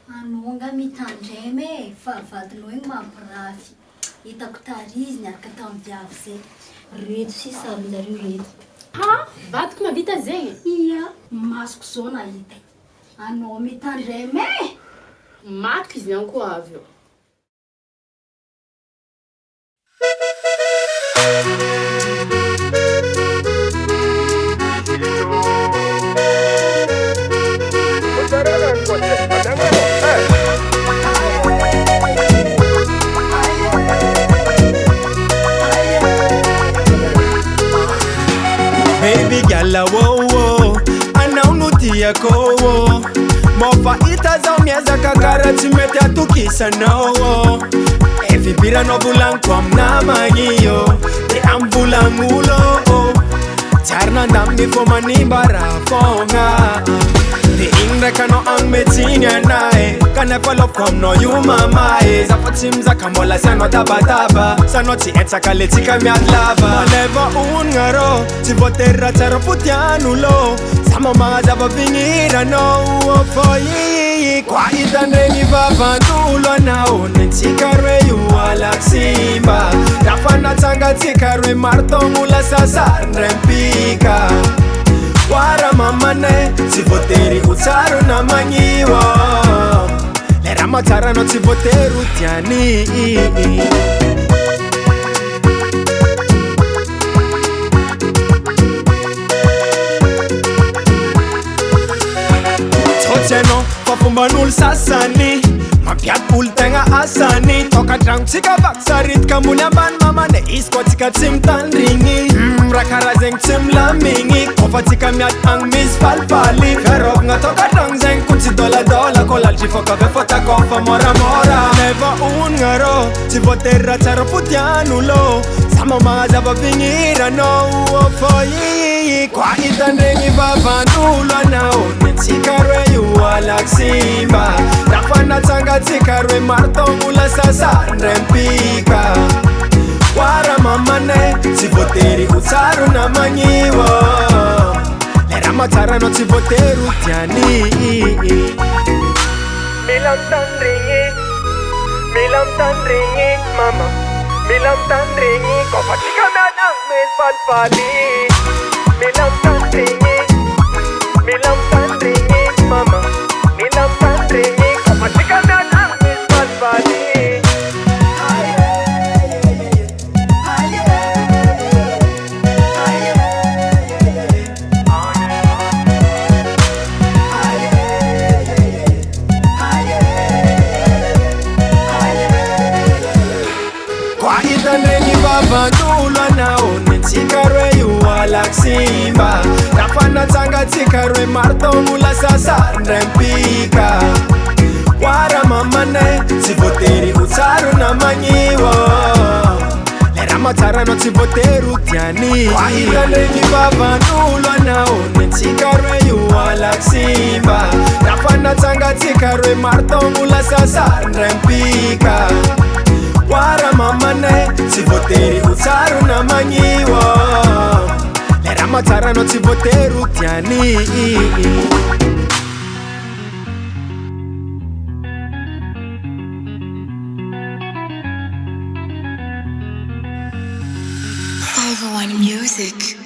Anao nga mitandremy fa vadinao igny mampirafy. Hitako tariziny araka tamin'ny viavy zay. Reto si saron-jareo reto. Ha? Vadiko mahavita zegny? Ia, masoko zao nahita. Anao mitandremy Maty izy niany koa avy eo. Baby gala wo wo, anao tiako wo. Mofahita zao miezaka karaha mety atokisanao. Efibiranao volaniko aminamagny io, de amvolagnulo. Tsara nandaminy fô manimba raha fogna. De igny ndraiky anao agnometsiny anahy, kanefa lôfoko aminao io mamahy. Zafa tsy mizaka mbola sy anao tabataba, sanao tsy etsaka le tsika miady lava. Maleva onagna rô, tsy voatery raha tsara fotian'olo. Za mamazava vigniranao foy. Kwa hitandregny vavantolo anao, nentsika roe io alako simba. Rafa natsangatsika roe maro togno lasa sarindrempika. Wara mamane, tsy voatery ho tsara namagniwa. Le raha matsara anao tsy voatery ho tiany. Tsotsy anao fa fomban'olo sasany, mampiady olo tegna asany. Tokandranotsika vaky saritika ambony ambany mamane, izy koa tsika tsy mitandrigny. Raha karaha zegny tsy milamigny, kofa tsika miady agny misy falifaly. Fiarovagna tokandrano zegny ko tsy dôladôla, kô lalitry fôka ave fô takofa moramora. Leva onagna rô, tsy voatery raha tsara fotian'olo. Za mamazava vigniranao foy. Kwa hitandregny vavantolo anao, nentsika roe io alako simba. Rafa natsangatsika roe maro togno lasa sarindrempika. Wara mamane, tsy voatery ho tsara namagniwa. Le raha matsara anao tsy voatery ho tiany. Mila mitandregny mama, mila mitandregny kofa tsika miady agny misy falifaly. Mila mitandregny mama, mila mitandregny kofa tsika miady agny misy falifaly. Hitandregny vavantolo anao, nentsika roe io alako simba. Rafa natsangatsika roe maro togno lasa sarindrempika. Wara mamane, tsy voatery ho tsara namagniwa. Le raha matsara anao tsy voatery ho tiany. Hitandregny vavantolo anao, nentsika roe io alako simba. Rafa natsangatsika roe maro togno lasa sarindrempika. Wara mamane, tsy voatery ho tsara namagniwa. Le raha matsara anao tsy voatery ho tiany. One music.